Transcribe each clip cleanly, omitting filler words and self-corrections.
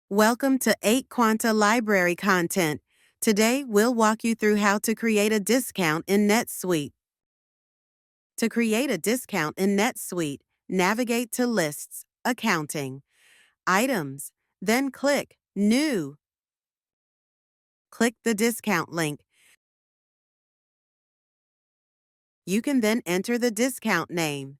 Welcome to 8 Quanta Library Content. Today, we'll walk you through how to create a discount in NetSuite. To create a discount in NetSuite, navigate to Lists, Accounting, Items, then click New. Click the discount link. You can then enter the discount name.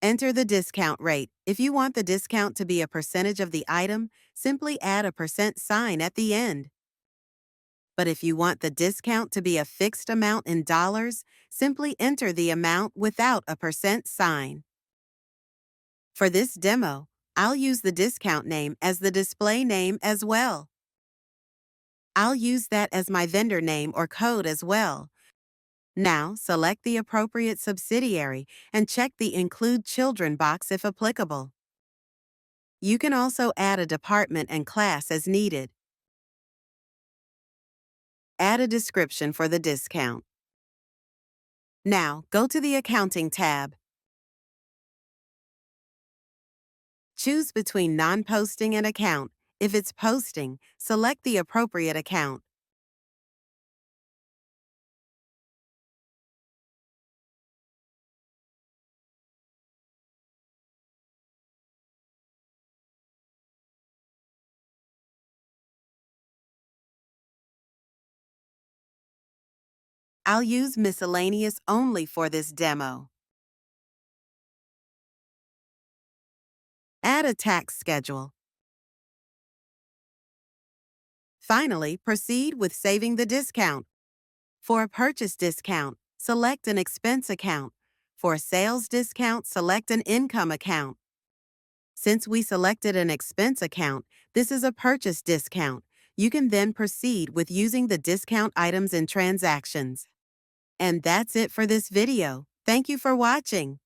Enter the discount rate. If you want the discount to be a percentage of the item, simply add a % sign at the end. But if you want the discount to be a fixed amount in dollars, simply enter the amount without a % sign. For this demo, I'll use the discount name as the display name as well. I'll use that as my vendor name or code as well. Now, select the appropriate subsidiary and check the Include Children box if applicable. You can also add a department and class as needed. Add a description for the discount. Now, go to the Accounting tab. Choose between non-posting and account. If it's posting, select the appropriate account. I'll use miscellaneous only for this demo. Add a tax schedule. Finally, proceed with saving the discount. For a purchase discount, select an expense account. For a sales discount, select an income account. Since we selected an expense account, this is a purchase discount. You can then proceed with using the discount items in transactions. And that's it for this video. Thank you for watching.